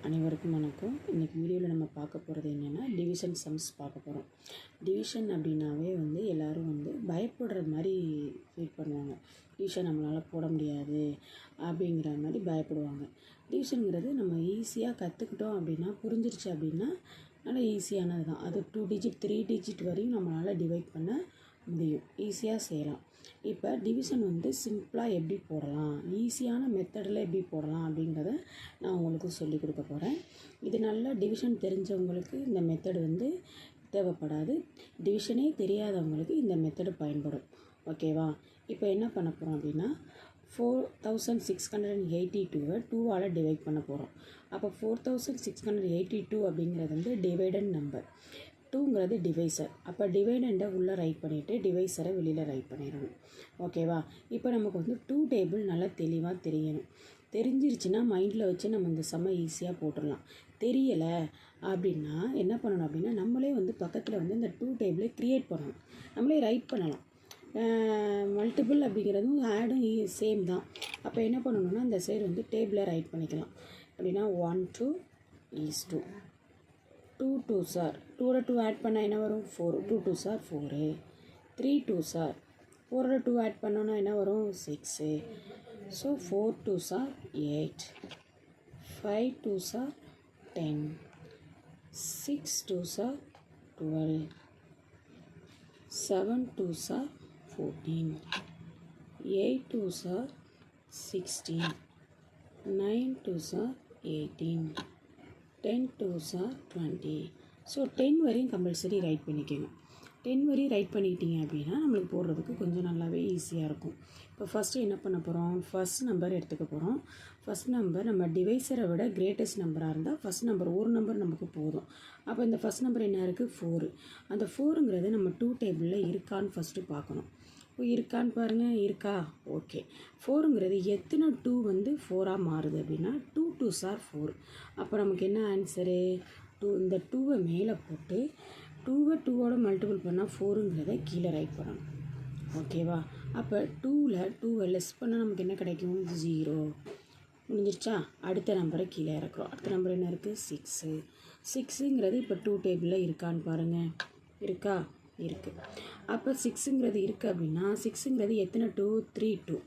அனைவருக்கும் வணக்கம். இன்றைக்கி வீடியோவில் நம்ம பார்க்க போகிறது என்னென்னா டிவிஷன் சம்ஸ் பார்க்க போகிறோம். டிவிஷன் அப்படின்னாவே எல்லோரும் பயப்படுற மாதிரி ஃபீல் பண்ணுவாங்க. டிவிஷன் நம்மளால் போட முடியாது அப்படிங்கிற மாதிரி பயப்படுவாங்க. டிவிஷனுங்கிறது நம்ம ஈஸியாக கற்றுக்கிட்டோம் அப்படின்னா, புரிஞ்சிருச்சு அப்படின்னா நல்லா ஈஸியானது தான். அது 2 டிஜிட் 3 டிஜிட் வரையும் நம்மளால் டிவைட் பண்ண முடியும், ஈஸியாக செய்யலாம். இப்போ டிவிஷன் சிம்பிளாக எப்படி போடலாம், ஈஸியான மெத்தடில் எப்படி போடலாம் அப்படிங்கிறத நான் உங்களுக்கு சொல்லிக் கொடுக்க போகிறேன். இது நல்லா டிவிஷன் தெரிஞ்சவங்களுக்கு இந்த மெத்தடு தேவைப்படாது. டிவிஷனே தெரியாதவங்களுக்கு இந்த மெத்தடு பயன்படும். ஓகேவா? இப்போ என்ன பண்ண போகிறோம் அப்படின்னா 4682 2ஆல் டிவைட் பண்ண போகிறோம். அப்போ 4682 அப்படிங்கிறது டிவைடட் நம்பர். 2ங்கிறது டிவைசர். அப்போ டிவைடண்டை உள்ளே ரைட் பண்ணிவிட்டு டிவைசரை வெளியில் ரைட் பண்ணிடணும். ஓகேவா? இப்போ நமக்கு 2 டேபிள் நல்லா தெளிவாக தெரியணும். தெரிஞ்சிருச்சுன்னா மைண்டில் வச்சு நம்ம இந்த சம்மை ஈஸியாக போட்டுடலாம். தெரியலை அப்படின்னா என்ன பண்ணணும் அப்படின்னா, நம்மளே பக்கத்தில் இந்த 2 டேபிளை க்ரியேட் பண்ணணும். நம்மளே ரைட் பண்ணலாம். மல்டிபிள் அப்படிங்கிறதும் ஆடும் சேம் தான். அப்போ என்ன பண்ணணும்னா, இந்த சைடு டேபிளை ரைட் பண்ணிக்கலாம். அப்படின்னா 1 2 is 2 2 2s are 2 2 ஆட் பண்ணால் என்ன வரும்? 4. 2 2s are 4. 3 2s are 4 2 add பண்ணோன்னா என்ன வரும்? 6. So 4 2s are 8. 5 2s are 10. 6 2s are 12. 7 2s are 14. 8 2s are 16. 9 2s are 18. 10 2s are 20. So 10 வரையும் கம்பல்சரி ரைட் பண்ணிக்கோங்க. 10 வரையும் ரைட் பண்ணிக்கிட்டீங்க அப்படின்னா நம்மளுக்கு போடுறதுக்கு கொஞ்சம் நல்லாவே ஈஸியாக இருக்கும். இப்போ ஃபஸ்ட்டு என்ன பண்ண போகிறோம்? ஃபஸ்ட் நம்பர் எடுத்துக்க போகிறோம். ஃபஸ்ட் நம்பர் நம்ம டிவைசரை விட கிரேட்டஸ்ட் நம்பராக இருந்தால் ஃபஸ்ட் நம்பர் ஒரு நம்பர் நமக்கு போதும். அப்போ இந்த ஃபஸ்ட் நம்பர் என்ன இருக்குது? 4. அந்த 4ங்கிறது நம்ம 2 டேபிளில் இருக்கான்னு ஃபஸ்ட்டு பார்க்கணும். இருக்கான்னு பாருங்கள். இருக்கா? ஓகே. 4ங்கிறது எத்தனை 2 4ஆக மாறுது அப்படின்னா 2 2s are 4. அப்போ நமக்கு என்ன ஆன்சரு? 2. இந்த 2வை மேலே போட்டு 2வை 2ஓட மல்டிபிள் பண்ணால் 4ங்கிறத கீழே ரைட் பண்ணணும். ஓகேவா? அப்போ 2ல் 2வை லெஸ் பண்ணால் நமக்கு என்ன கிடைக்கும்? 0. முடிஞ்சிருச்சா? அடுத்த நம்பரை கீழே இறக்குறோம். அடுத்த நம்பர் என்ன இருக்குது? 6. 6ங்கிறது இப்போ 2 டேபிளில் இருக்கான்னு பாருங்கள். இருக்கா? இருக்குது. அப்போ 6ங்கிறது இருக்குது அப்படின்னா 6ங்கிறது எத்தனை 2? 3 2.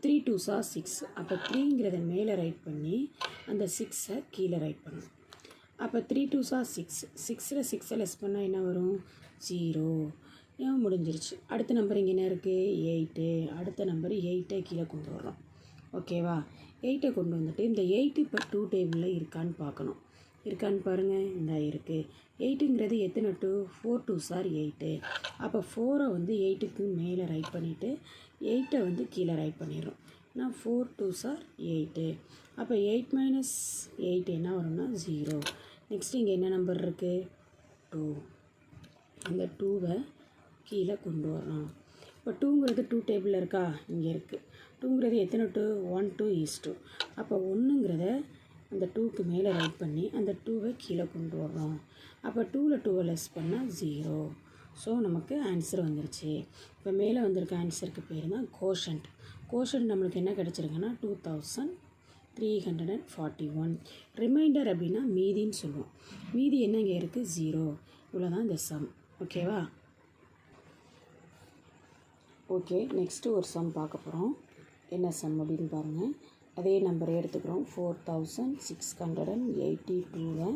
3 2s are 6. அப்போ 3ங்கிறத மேலே ரைட் பண்ணி அந்த 6ஐ கீழே ரைட் பண்ணணும். அப்போ 3 2s are 6. 6ல் 6ஐ லெஸ் பண்ணால் என்ன வரும்? 0. முடிஞ்சிருச்சு. அடுத்த நம்பர் இங்கே என்ன இருக்குது? 8. அடுத்த நம்பர் 8ஐ கீழே கொண்டு வர்றோம். ஓகேவா? 8ஐ கொண்டு வந்துட்டு இந்த 8 இப்போ 2 டேபிளில் இருக்கான்னு பார்க்கணும். இருக்கான்னு பாருங்கள். இந்த இருக்குது. 8ங்கிறது எத்தனை 2? 4 2s are 8. அப்போ 4ஐ 8க்கு மேலே ரைட் பண்ணிவிட்டு 8ஐ கீழே ரைட் பண்ணிடுறோம். நான் 4 2s are 8. அப்போ 8 minus 8 என்ன வரும்னா 0. நெக்ஸ்ட் இங்கே என்ன நம்பர் இருக்குது? 2. அந்த 2வை கீழே கொண்டு வரோம். இப்போ 2ங்கிறது 2 டேபிளில் இருக்கா? இங்கே இருக்குது. 2ங்கிறது எத்தனை 2? 1 2 is 2. அப்போ 1ங்கிறத அந்த 2க்கு மேலே ரைட் பண்ணி அந்த 2வை கீழே கொண்டு வர்றோம். அப்போ 2ல் 2வை லெஸ் பண்ணால் 0. ஸோ நமக்கு ஆன்சர் வந்துருச்சு. இப்போ மேலே வந்திருக்க ஆன்சருக்கு பேர் தான் கோஷன்ட். கோஷன்ட் நம்மளுக்கு என்ன கிடச்சிருக்குன்னா 2341. ரிமைண்டர் அப்படின்னா மீதின்னு சொல்லுவோம். மீதி என்ன இங்கே இருக்குது? 0. இவ்வளோ தான் இந்த சம். ஓகேவா? ஓகே. நெக்ஸ்ட்டு ஒரு சம் பார்க்க போகிறோம். என்ன சம் அப்படின்னு பாருங்கள். அதே நம்பரை எடுத்துக்கிறோம். 4682வை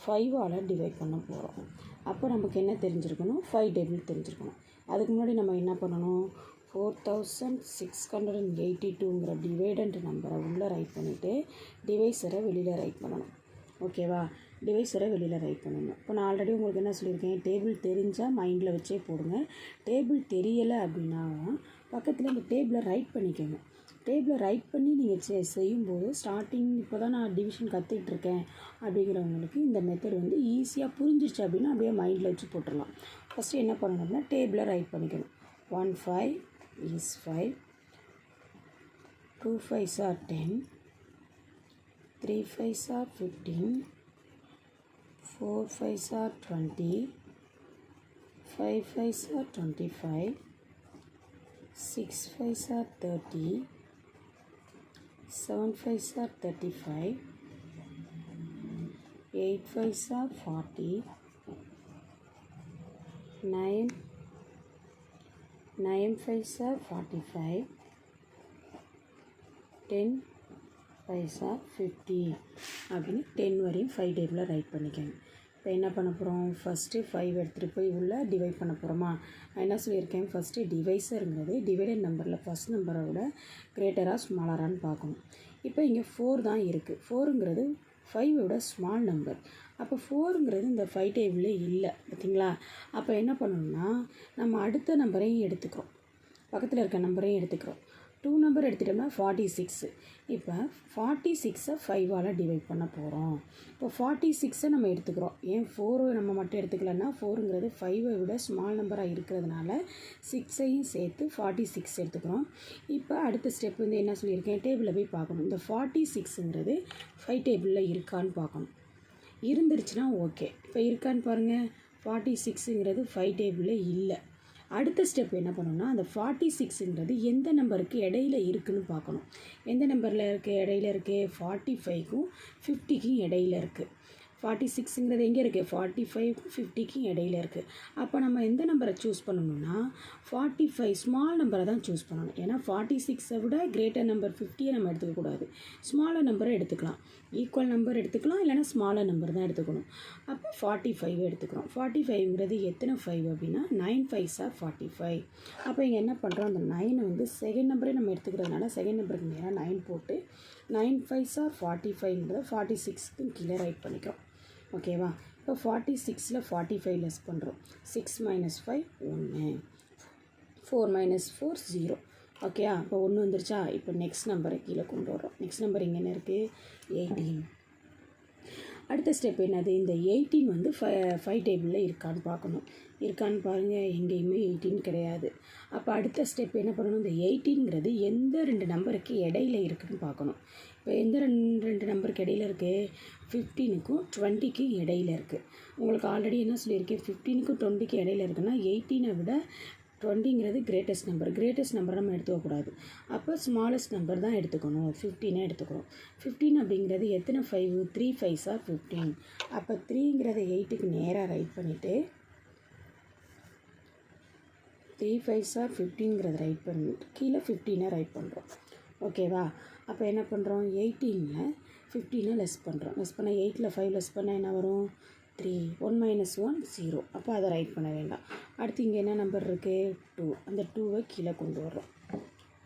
5ஆல் டிவைட் பண்ண போகிறோம். அப்போ நமக்கு என்ன தெரிஞ்சிருக்கணும்? 5 டேபிள் தெரிஞ்சிருக்கணும். அதுக்கு முன்னாடி நம்ம என்ன பண்ணணும்? 4682ங்கிற டிவைடண்ட் நம்பரை உள்ளே ரைட் பண்ணிவிட்டு டிவைசரை வெளியில் ரைட் பண்ணணும். ஓகேவா? டிவைசரை வெளியில் ரைட் பண்ணணும். இப்போ நான் ஆல்ரெடி உங்களுக்கு என்ன சொல்லியிருக்கேன்? டேபிள் தெரிஞ்சால் மைண்டில் வச்சே போடுங்க. டேபிள் தெரியலை அப்படின்னா பக்கத்தில் இந்த டேபிளை ரைட் பண்ணிக்கோங்க. டேபிளை ரைட் பண்ணி நீங்கள் செய்யும்போது ஸ்டார்டிங் இப்போ தான் நான் டிவிஷன் கற்றுக்கிட்டுருக்கேன் அப்படிங்கிறவங்களுக்கு இந்த மெத்தட் ஈஸியாக புரிஞ்சிருச்சு அப்படின்னா அப்படியே மைண்டில் வச்சு போட்டுடலாம். ஃபஸ்ட்டு என்ன பண்ணணும் அப்படின்னா டேபிளை ரைட் பண்ணிக்கணும். 1 5 is 5. 2 5s are 10. 3 5s are 15. 4 5s are 20. 5 5s are 25. 6 5s are 30. 7 5s are 35. 8 5s are 40, 9 5s are 45, 10 5s are 50 அப்படின்னு 10 வரையும் 5 டேபிளில் ரைட் பண்ணிக்கோங்க. இப்போ என்ன பண்ண போகிறோம், ஃபஸ்ட்டு 5 எடுத்துகிட்டு போய் உள்ளே டிவைட் பண்ண போகிறோமா. நான் என்ன சொல்லியிருக்கேன், ஃபஸ்ட்டு டிவைஸருங்கிறது டிவைடட் நம்பரில் ஃபஸ்ட் நம்பரை விட கிரேட்டராக ஸ்மாலரான்னு பார்க்கணும். இப்போ இங்கே 4 தான் இருக்குது. 4ங்கிறது 5 விட ஸ்மால் நம்பர். அப்போ 4ங்கிறது இந்த 5 டேபிளில் இல்லை பார்த்தீங்களா. அப்போ என்ன பண்ணணும்னா நம்ம அடுத்த நம்பரையும் எடுத்துக்கிறோம், பக்கத்தில் இருக்க நம்பரையும் எடுத்துக்கிறோம். 2 நம்பர் எடுத்துட்டோம்னா 46. இப்போ 46ஐ 5ஆல் டிவைட் பண்ண போகிறோம். இப்போ 46ஐ நம்ம எடுத்துக்கிறோம். ஏன் 4 நம்ம மட்டும் எடுத்துக்கலன்னா 4ங்கிறது 5ஐ விட ஸ்மால் நம்பராக இருக்கிறதுனால 6ஐயும் சேர்த்து 46 எடுத்துக்கிறோம். இப்போ அடுத்த ஸ்டெப் வந்து என்ன சொல்லியிருக்கேன், டேபிளில் போய் பார்க்கணும். இந்த 46ங்கிறது 5 டேபிளில் இருக்கான்னு பார்க்கணும். இருந்துருச்சுன்னா ஓகே. இப்போ இருக்கான்னு பாருங்கள், 46ங்கிறது 5 டேபிளில் இல்லை. அடுத்த ஸ்டெப் என்ன பண்ணணும்னா அந்த 46ங்கிறது எந்த நம்பருக்கு இடையில இருக்குதுன்னு பார்க்கணும். எந்த நம்பரில் இருக்குது, இடையில இருக்குது, 45க்கும் 50க்கும் இடையில இருக்குது. 46ங்கிறது எங்கே இருக்குது, 45க்கும் 50க்கும் இடையில இருக்குது. அப்போ நம்ம எந்த நம்பரை சூஸ் பண்ணணும்னா 45 ஸ்மால் நம்பரை தான் சூஸ் பண்ணணும். ஏன்னா 46ஐ விட கிரேட்டர் நம்பர் 50ஐ நம்ம எடுத்துக்கக்கூடாது. ஸ்மாலர் நம்பரை எடுத்துக்கலாம், ஈக்குவல் நம்பர் எடுத்துக்கலாம், இல்லைனா ஸ்மாலர் நம்பர் தான் எடுத்துக்கணும். அப்போ 45 எடுத்துக்கிறோம். 45ங்கிறது எத்தனை 5 அப்படின்னா 9 5s are 45. அப்போ இங்கே என்ன பண்ணுறோம், அந்த 9 வந்து செகண்ட் நம்பரே நம்ம எடுத்துக்கிறதுனால செகண்ட் நம்பருக்கு நேராக 9 போட்டு 9 5s are 45ங்கிறத 46க்கு கீழே ரைட் பண்ணிக்கிறோம். ஓகேவா. இப்போ 46ல் 45 லெஸ் பண்ணுறோம். 6 - 5 1, 4 - 4 0. ஓகே, இப்போ 1 வந்துருச்சா. இப்போ நெக்ஸ்ட் நம்பரை கீழே கொண்டு வரோம். நெக்ஸ்ட் நம்பர் இங்கே என்ன இருக்குது, 18. அடுத்த ஸ்டெப் என்னது, இந்த 18 வந்து 5 டேபிளில் இருக்கான்னு பார்க்கணும். இருக்கான்னு பாருங்கள், எங்கேயுமே 18 கிடையாது. அப்போ அடுத்த ஸ்டெப் என்ன பண்ணணும், இந்த 18ங்கிறது எந்த 2 நம்பருக்கு இடையில இருக்குதுன்னு பார்க்கணும். இப்போ எந்த ரெண்டு நம்பருக்கு இடையில இருக்குது, 15க்கும் 20க்கும் இடையில இருக்குது. உங்களுக்கு ஆல்ரெடி என்ன சொல்லியிருக்கேன், 15க்கும் 20க்கும் இடையில இருக்குன்னா 18ஐ விட 20ங்கிறது கிரேட்டஸ்ட் நம்பர். கிரேட்டஸ்ட் நம்பர் நம்ம எடுத்துக்கக்கூடாது. அப்போ ஸ்மாலஸ்ட் நம்பர் தான் எடுத்துக்கணும். 15 எடுத்துக்கிறோம். 15 அப்படிங்கிறது எத்தனை 5, 3 5s are 15. அப்போ 3ங்கிறத 8க்கு நேராக ரைட் பண்ணிவிட்டு 3 5s are 15ங்கிறத ரைட் பண்ணிட்டு கீழே 15ஐ ரைட் பண்ணுறோம். ஓகேவா. அப்போ என்ன பண்ணுறோம், 18ல் 15ஐ லெஸ் பண்ணுறோம். லெஸ் பண்ணால் 8ல் 5 லெஸ் பண்ணால் என்ன வரும், 3. 1 - 1 0. அப்போ அதை ரைட் பண்ண வேண்டாம். அடுத்து இங்கே என்ன நம்பர் இருக்குது, 2. அந்த 2வை கீழே கொண்டு வர்றோம்.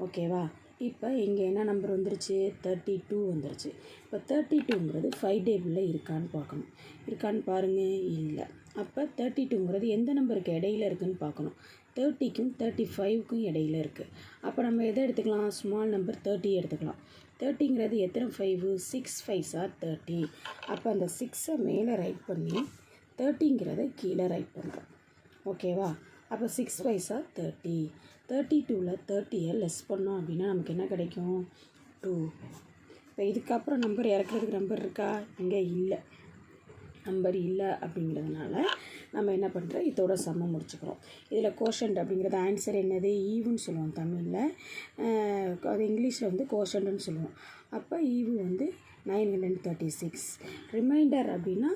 ஓகேவா. இப்போ இங்கே என்ன நம்பர் வந்துருச்சு, 32 வந்துருச்சு. இப்போ 32ங்கிறது 5 டேபிளில் இருக்கான்னு பார்க்கணும். இருக்கான்னு பாருங்கள், இல்லை. அப்போ 32ங்கிறது எந்த நம்பருக்கு இடையில இருக்குதுன்னு பார்க்கணும். 30க்கும் 35க்கும் இடையில இருக்குது. அப்போ நம்ம எதை எடுத்துக்கலாம், ஸ்மால் நம்பர் 30 எடுத்துக்கலாம். 30ங்கிறது எத்தனை 5, 6 5s are 30. அப்போ அந்த 6ஐ மேலே ரைட் பண்ணி 30ங்கிறத கீழே ரைட் பண்ணுறோம். ஓகேவா. அப்போ 6 5s are 30. 32ல் 30ஐ லெஸ் பண்ணோம் அப்படின்னா நமக்கு என்ன கிடைக்கும், 2. இப்போ இதுக்கப்புறம் நம்பர் இறக்குறதுக்கு நம்பர் இருக்கா, இங்கே இல்லை, நம்பர் இல்லை. அப்படிங்கிறதுனால நம்ம என்ன பண்ணுறோம், இதோட சம்ம முடிச்சுக்கிறோம். இதில் கோஷன்ட் அப்படிங்கிறது ஆன்சர் என்னது, ஈவுன்னு சொல்லுவோம் தமிழில். அது இங்கிலீஷில் வந்து கோஷன்ட்னு சொல்லுவோம். அப்போ ஈவு வந்து 936. ரிமைண்டர் அப்படின்னா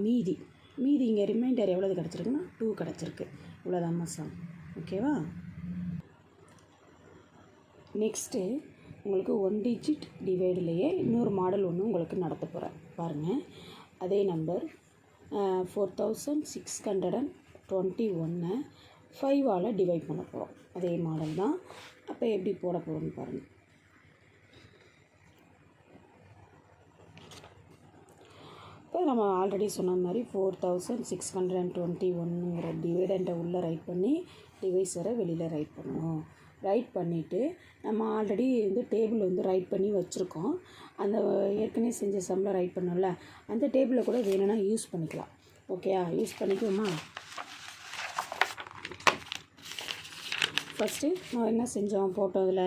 மீதி. இங்கே ரிமைண்டர் எவ்வளவு கிடச்சிருக்குன்னா 2 கிடச்சிருக்கு. இவ்வளோதாம்மா சம். ஓகேவா. நெக்ஸ்ட்டு உங்களுக்கு 1 டிஜிட் டிவைடுலேயே இன்னொரு மாடல் ஒன்று உங்களுக்கு நடத்த போகிறேன் பாருங்கள். அதே நம்பர் 4621 5ஆல் டிவைட் பண்ண போகிறோம். அதே மாடல் தான். அப்போ எப்படி போட போகிறோம்னு பாருங்கள். இப்போ நம்ம ஆல்ரெடி சொன்ன மாதிரி 4621ங்கிற டிவைடண்ட்டை உள்ளே ரைட் பண்ணி டிவைஸரை வெளியில் ரைட் பண்ணணும். ரைட் பண்ணிவிட்டு நம்ம ஆல்ரெடி வந்து டேபிள் வந்து ரைட் பண்ணி வச்சுருக்கோம். அந்த ஏற்கனவே செஞ்ச சம்மில் ரைட் பண்ணோம்ல, அந்த டேபிளை கூட வேணும்னா யூஸ் பண்ணிக்கலாம். ஓகேயா, யூஸ் பண்ணிக்குவோமா. ஃபஸ்ட்டு நான் என்ன செஞ்சோம், போட்டதில்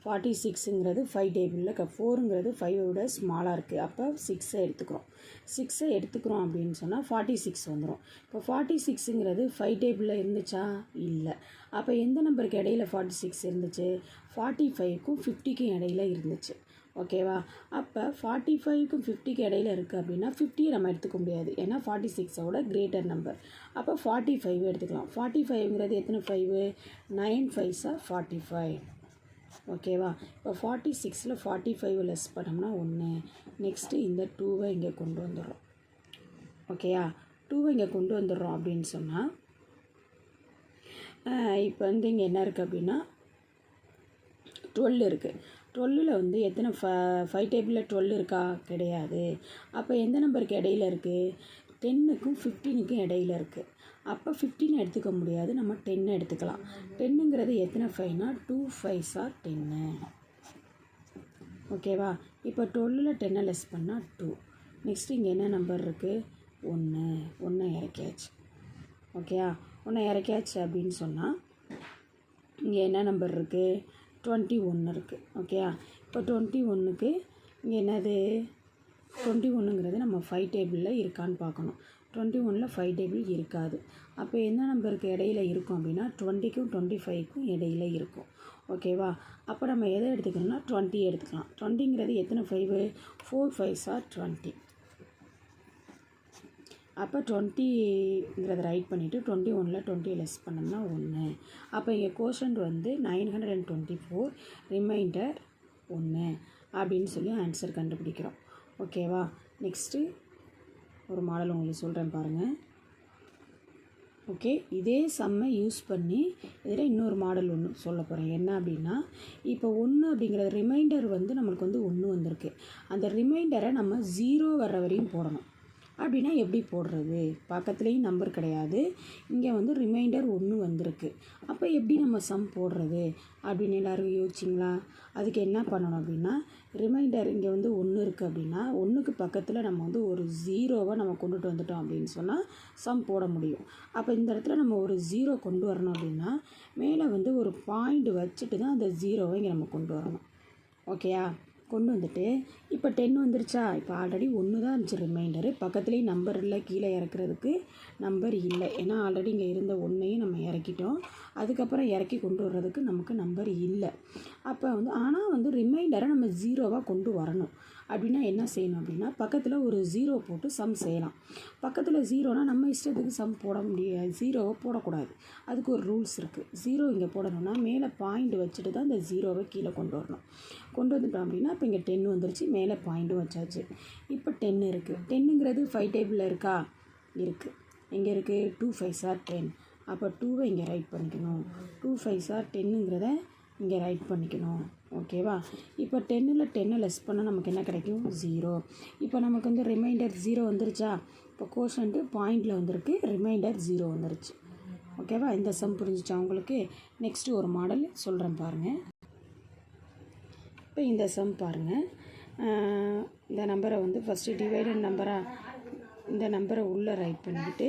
46ங்கிறது 5 டேபிளில் 4ங்கிறது 5ஐ விட ஸ்மாலாக இருக்குது. அப்போ 6ஐ எடுத்துக்கிறோம். 6ஐ எடுத்துக்கிறோம் அப்படின்னு சொன்னால் 46 வந்துடும். இப்போ 46ங்கிறது 5 டேபிளில் இருந்துச்சா, இல்லை. அப்போ எந்த நம்பருக்கு இடையில 46 இருந்துச்சு, 45க்கும் 50க்கும் இடையில இருந்துச்சு. ஓகேவா? அப்போ 45க்கும் 50க்கு இடையில இருக்குது அப்படின்னா 50 நம்ம எடுத்துக்க முடியாது, ஏன்னா 46ஓட கிரேட்டர் நம்பர். அப்போ 45 எடுத்துக்கலாம். 45ங்கிறது எத்தனை 5? 9 5s are 45. ஓகேவா? இப்போ 46ல் 45 லெஸ் பண்ணோம்னா 1. நெக்ஸ்ட்டு இந்த 2வை இங்கே கொண்டு வந்துடுறோம். ஓகேயா? 2வை இங்கே கொண்டு வந்துடுறோம் அப்படின்னு சொன்னால் இப்போ வந்து இங்கே என்ன இருக்குது அப்படின்னா 12 இருக்குது. 12ல் வந்து எத்தனை 5 டேபிளில் 12 இருக்கா? கிடையாது. அப்போ எந்த நம்பருக்கு இடையில இருக்குது? 10க்கும் 15க்கும் இடையில இருக்குது. அப்போ 15 எடுத்துக்க முடியாது, நம்ம 10 எடுத்துக்கலாம். 10ங்கிறது எத்தனை 5னா 2 5s are 10. ஓகேவா? இப்போ 12ல் 10 லெஸ் பண்ணால் 2. நெக்ஸ்ட்டு இங்கே என்ன நம்பர் இருக்குது? 1 இறக்கியாச்சு. ஓகேயா? 1 இறக்கியாச்சு அப்படின்னு சொன்னால் இங்கே என்ன நம்பர் இருக்குது? 21 இருக்குது. ஓகேயா? இப்போ 21க்கு இங்கே என்னது? 21ங்கிறது நம்ம 5 டேபிளில் இருக்கான்னு பார்க்கணும். 21ல் 5 டேபிள் இருக்காது. அப்போ எந்த நம்பருக்கு இடையில இருக்கும் அப்படின்னா 20க்கும் 25க்கும் இடையில இருக்கும். ஓகேவா? அப்போ நம்ம எதை எடுத்துக்கணும்னா 20 எடுத்துக்கலாம். 20ங்கிறது எத்தனை 5? 4 5s are 20. அப்போ 20ங்கிறத ரைட் பண்ணிவிட்டு 21ல் 20 லெஸ் பண்ணோம்னா 1. அப்போ இங்கே கோஷன்ட் வந்து 924, ரிமைண்டர் 1 அப்படின்னு சொல்லி ஆன்சர் கண்டுபிடிக்கிறோம். ஓகேவா? நெக்ஸ்ட்டு ஒரு மாடல் உங்களுக்கு சொல்கிறேன் பாருங்கள். ஓகே, இதே சம்மை யூஸ் பண்ணி இதில் இன்னொரு மாடல் ஒன்று சொல்ல போகிறேன். என்ன அப்படின்னா, இப்போ 1 அப்படிங்கிற ரிமைண்டர் வந்து நம்மளுக்கு வந்து 1 வந்திருக்கு. அந்த ரிமைண்டரை நம்ம 0 வர்ற வரையும் போடணும். அப்படின்னா எப்படி போடுறது? பக்கத்துலேயும் நம்பர் கிடையாது, இங்கே வந்து ரிமைண்டர் 1 வந்திருக்கு. அப்போ எப்படி நம்ம சம் போடுறது அப்படின்னு எல்லோரும் யோசிச்சிங்களா? அதுக்கு என்ன பண்ணணும் அப்படின்னா, ரிமைண்டர் இங்கே வந்து 1 இருக்குது அப்படின்னா 1க்கு பக்கத்தில் நம்ம வந்து ஒரு 0வை நம்ம கொண்டுட்டு வந்துட்டோம் அப்படின்னு சொன்னால் சம் போட முடியும். அப்போ இந்த இடத்துல நம்ம ஒரு 0 கொண்டு வரணும் அப்படின்னா மேலே வந்து ஒரு பாயிண்ட் வச்சுட்டு தான் அந்த 0வை இங்கே நம்ம கொண்டு வரணும். ஓகேயா? கொண்டு வந்துட்டு இப்போ 10 வந்துருச்சா? இப்போ ஆல்ரெடி 1 தான் இருந்துச்சு ரிமைண்டரு. பக்கத்துலேயே நம்பர் இல்லை, கீழே இறக்குறதுக்கு நம்பர் இல்லை, ஏன்னா ஆல்ரெடி இங்கே இருந்த 1ஐயும் நம்ம இறக்கிட்டோம். அதுக்கப்புறம் இறக்கி கொண்டு வர்றதுக்கு நமக்கு நம்பர் இல்லை. அப்போ வந்து ஆனால் வந்து ரிமைண்டரை நம்ம 0வாக கொண்டு வரணும். அப்படின்னா என்ன செய்யணும் அப்படின்னா பக்கத்தில் ஒரு 0 போட்டு சம் செய்யலாம். பக்கத்தில் 0னா நம்ம இஷ்டத்துக்கு சம் போட முடியாது, 0வை போடக்கூடாது. அதுக்கு ஒரு ரூல்ஸ் இருக்குது. 0 இங்கே போடணும்னா மேலே பாயிண்ட் வச்சுட்டு தான் இந்த 0வை கீழே கொண்டு வரணும். கொண்டு வந்துட்டோம் அப்படின்னா இப்போ இங்கே 10 வந்துருச்சு, மேலே பாயிண்ட்டும் வச்சாச்சு. இப்போ 10 இருக்குது. 10ங்கிறது 5 டேபிளில் இருக்கா? இருக்குது. எங்கே இருக்குது? 2 5s are 10. அப்போ 2வை இங்கே ரைட் பண்ணிக்கணும். 2 5s are 10ங்கிறத இங்கே ரைட் பண்ணிக்கணும். ஓகேவா? இப்போ 10ல் 10 லெஸ் பண்ணால் நமக்கு என்ன கிடைக்கும்? 0. இப்போ நமக்கு வந்து ரிமைண்டர் 0 வந்துருச்சா? இப்போ கோஷன்ட்டு பாயிண்டில் வந்திருக்கு, ரிமைண்டர் 0 வந்துருச்சு. ஓகேவா? இந்த சம் புரிஞ்சிச்சா உங்களுக்கு? நெக்ஸ்ட்டு ஒரு மாடல் சொல்கிறேன் பாருங்கள். இப்போ இந்த சம் பாருங்கள். இந்த நம்பரை வந்து ஃபஸ்ட்டு டிவைடட் நம்பராக இந்த நம்பரை உள்ளே ரைட் பண்ணிக்கிட்டு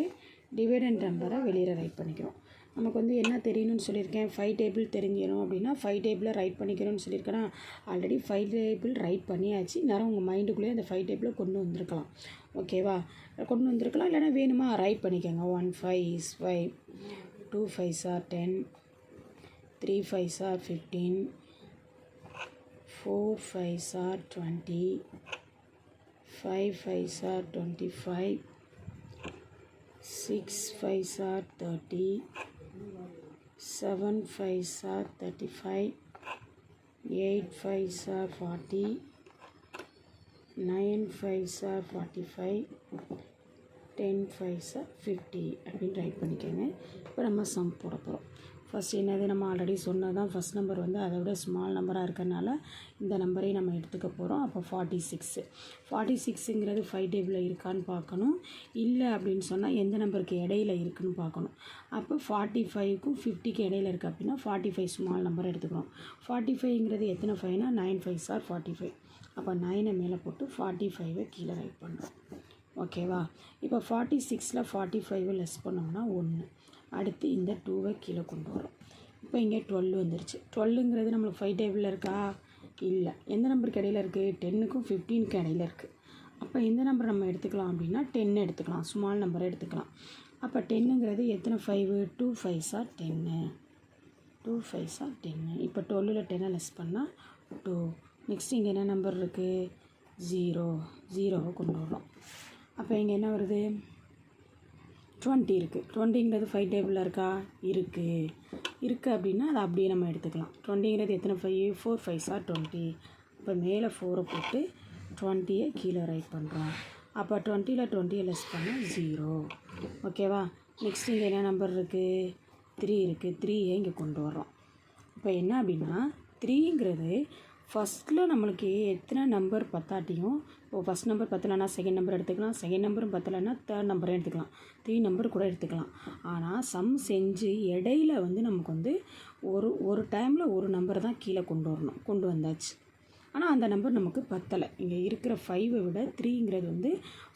டிவைடட் நம்பரை வெளியில் ரைட் பண்ணிக்கிறோம். நமக்கு வந்து என்ன தெரியணும்னு சொல்லியிருக்கேன்? 5 டேபிள் தெரிஞ்சிடும் அப்படின்னா 5 டேபிளை ரைட் பண்ணிக்கணும்னு சொல்லியிருக்கேன்னா ஆல்ரெடி 5 டேபிள் ரைட் பண்ணியாச்சு. நேரம் உங்கள் மைண்டுக்குள்ளேயே அந்த 5 டேபிளை கொண்டு வந்திருக்கலாம். ஓகேவா? கொண்டு வந்திருக்கலாம், இல்லைனா வேணுமா ரைட் பண்ணிக்கோங்க. 1 5 is 5, 2 5s are 10, 3 5s are 15, 4 5s are 20, 5 5s are 25, 6 5s are 30, 7 5s are 35, 8 5s are 40, 9 5s are 45, 10 5s are 50 அப்படின்னு ரைட் பண்ணிக்கோங்க. இப்போ நம்ம சம் போட போகிறோம். ஃபஸ்ட் என்னது? நம்ம ஆல்ரெடி சொன்னதான் ஃபஸ்ட் நம்பர் வந்து அதை விட ஸ்மால் நம்பராக இருக்கிறனால இந்த நம்பரையும் நம்ம எடுத்துக்க போகிறோம். அப்போ 46. 46ங்கிறது 5 டேபிளில் இருக்கான்னு பார்க்கணும். இல்லை அப்படின்னு சொன்னால் எந்த நம்பருக்கு இடையில இருக்குதுன்னு பார்க்கணும். அப்போ 45க்கும் 50க்கு இடையில இருக்குது அப்படின்னா 45 ஸ்மால் நம்பர் எடுத்துக்கணும். 45ங்கிறது எத்தனை 5னா 9 5s are 45. அப்போ 9ஐ மேலே போட்டு 45ஐ கீழே ரைட் பண்ணுறோம். ஓகேவா? இப்போ 46ல் 45 லெஸ் பண்ணோம்னா 1. அடுத்து இந்த 2வை கீழே கொண்டு வரோம். இப்போ இங்கே 12 வந்துருச்சு. 12ங்கிறது நம்மளுக்கு 5 டேபிளில் இருக்கா? இல்லை. எந்த நம்பருக்கு இடையில இருக்குது? 10க்கும் 15க்கும் இடையில இருக்குது. அப்போ எந்த நம்பர் நம்ம எடுத்துக்கலாம் அப்படின்னா 10 எடுத்துக்கலாம், ஸ்மால் நம்பரை எடுத்துக்கலாம். அப்போ 10ங்கிறது எத்தனை 5? 2 5s are 10. 2 5s are 10. இப்போ 12ல் 10 லெஸ் பண்ணால் 2. நெக்ஸ்ட் இங்கே என்ன நம்பர் இருக்குது? 0. 0வை கொண்டு வரோம். அப்போ இங்கே என்ன வருது? 20 இருக்குது. 20ங்கிறது 5 டேபிளில் இருக்கா? இருக்குது அப்படின்னா அதை அப்படியே நம்ம எடுத்துக்கலாம். 20ங்கிறது எத்தனை 5? 4 5s are 20. இப்போ மேலே 4 போட்டு 20யை கீழே ரைட் பண்ணுறோம். அப்போ 20ல் 20யை லெஸ் பண்ணால் 0. ஓகேவா? நெக்ஸ்ட் இங்கே என்ன நம்பர் இருக்குது? 3 இருக்குது. 3யை இங்கே கொண்டு வரோம். இப்போ என்ன அப்படின்னா 3ங்கிறது ஃபஸ்ட்டில் நம்மளுக்கு எத்தனை நம்பர் பத்தாட்டியும், இப்போது ஃபஸ்ட் நம்பர் பத்தலைன்னா செகண்ட் நம்பர் எடுத்துக்கலாம், செகண்ட் நம்பரும் பத்தலைன்னா தேர்ட் நம்பரும் எடுத்துக்கலாம், 3 நம்பர் கூட எடுத்துக்கலாம். ஆனால் சம் செஞ்சு இடையில வந்து நமக்கு வந்து ஒரு டைமில் ஒரு நம்பரை தான் கீழே கொண்டு வந்தாச்சு. ஆனால் அந்த நம்பர் நமக்கு பத்தலை. இங்கே இருக்கிற 5வை விட 3ங்கிறது வந்து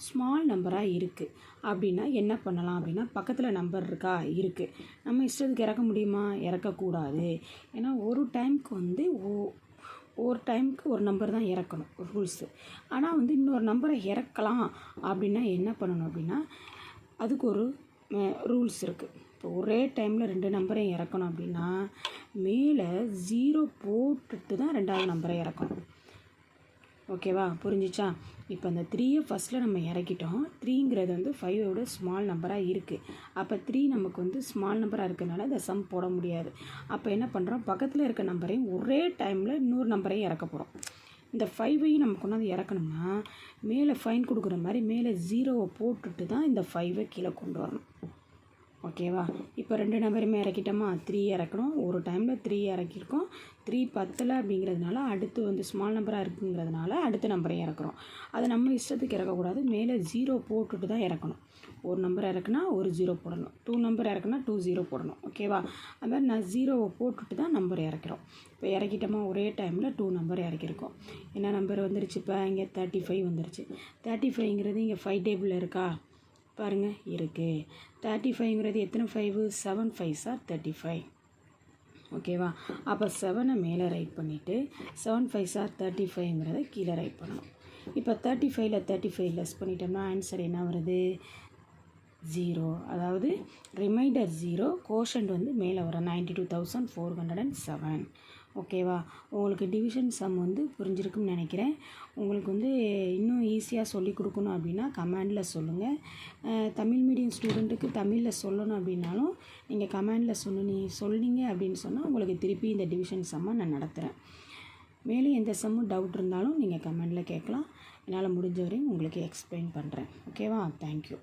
ஸ்மால் நம்பராக இருக்குது. அப்படின்னா என்ன பண்ணலாம் அப்படின்னா, பக்கத்தில் நம்பர் இருக்கா? இருக்குது. நம்ம இஷ்டத்துக்கு இறக்க முடியுமா? இறக்கக்கூடாது. ஏன்னா ஒரு டைமுக்கு ஒரு நம்பர் தான் இறக்கணும் ரூல்ஸு. ஆனால் வந்து இன்னொரு நம்பரை இறக்கலாம் அப்படின்னா என்ன பண்ணணும் அப்படின்னா, அதுக்கு ஒரு ரூல்ஸ் இருக்குது. இப்போ ஒரே டைமில் 2 நம்பரையும் இறக்கணும் அப்படின்னா மேலே 0 போட்டுட்டு தான் 2வது நம்பரை இறக்கணும். ஓகேவா? புரிஞ்சிச்சா? இப்போ அந்த 3யை ஃபஸ்ட்டில் நம்ம இறக்கிட்டோம். 3ங்கிறது வந்து 5வோட ஸ்மால் நம்பராக இருக்குது. அப்போ 3 நமக்கு வந்து ஸ்மால் நம்பராக இருக்கிறதுனால இந்த சம் போட முடியாது. அப்போ என்ன பண்ணுறோம்? பக்கத்தில் இருக்க நம்பரையும் ஒரே டைமில் இன்னொரு நம்பரையும் இறக்க போகிறோம். இந்த 5வையும் நம்ம கொண்டாந்து இறக்கணும்னா மேலே ஃபைன் கொடுக்குற மாதிரி மேலே 0வை போட்டுட்டு தான் இந்த 5வை கீழே கொண்டு வரணும். ஓகேவா? இப்போ 2 நம்பருமே இறக்கிட்டோமா? 3 இறக்கணும். ஒரு டைமில் 3 இறக்கியிருக்கோம். 3 பத்தலை அப்படிங்கிறதுனால அடுத்து வந்து ஸ்மால் நம்பராக இருக்குங்கிறதுனால அடுத்த நம்பரையும் இறக்குறோம். அதை நம்ம இஷ்டத்துக்கு இறக்கக்கூடாது. மேலே 0 போட்டுட்டு தான் இறக்கணும். ஒரு நம்பர் இறக்குனா ஒரு 0 போடணும். 2 நம்பர் இறக்குனா 2 0 போடணும். ஓகேவா? அது மாதிரி நான் 0வை போட்டுட்டு தான் நம்பர் இறக்கிறோம். இப்போ இறக்கிட்டோமா? ஒரே டைமில் 2 நம்பர் இறக்கியிருக்கோம். என்ன நம்பர் வந்துருச்சு? இப்போ இங்கே 35 வந்துருச்சு. 35ங்கிறது இங்கே 5 டேபிளில் இருக்கா? பாருங்கள், இருக்குது. 35ங்கிறது எத்தனை 5? 7 5s are 35. ஓகேவா? அப்போ 7ை மேலே ரைட் பண்ணிவிட்டு 7 5s are 35ங்கிறத கீழே ரைட் பண்ணணும். இப்போ 35ல் 35 லெஸ் பண்ணிட்டோம்னா ஆன்சர் என்ன வருது? 0. அதாவது ரிமைண்டர் 0, கோஷன்ட் வந்து மேலே வர 92,407. ஓகேவா? உங்களுக்கு டிவிஷன் சம் வந்து புரிஞ்சிருக்குன்னு நினைக்கிறேன். உங்களுக்கு வந்து இன்னும் ஈஸியாக சொல்லி கொடுக்கணும் அப்படின்னா கமெண்டில் சொல்லுங்கள். தமிழ் மீடியம் ஸ்டூடெண்ட்டுக்கு தமிழில் சொல்லணும் அப்படின்னாலும் நீங்கள் கமெண்டில் சொன்னீங்க அப்படின்னு சொன்னால் உங்களுக்கு திருப்பி இந்த டிவிஷன் சம்மை நான் நடத்துகிறேன். மேலும் எந்த சம்மும் டவுட் இருந்தாலும் நீங்கள் கமெண்டில் கேட்கலாம். என்னால் முடிஞ்ச வரையும் உங்களுக்கு எக்ஸ்பிளைன் பண்ணுறேன். ஓகேவா? தேங்க்யூ.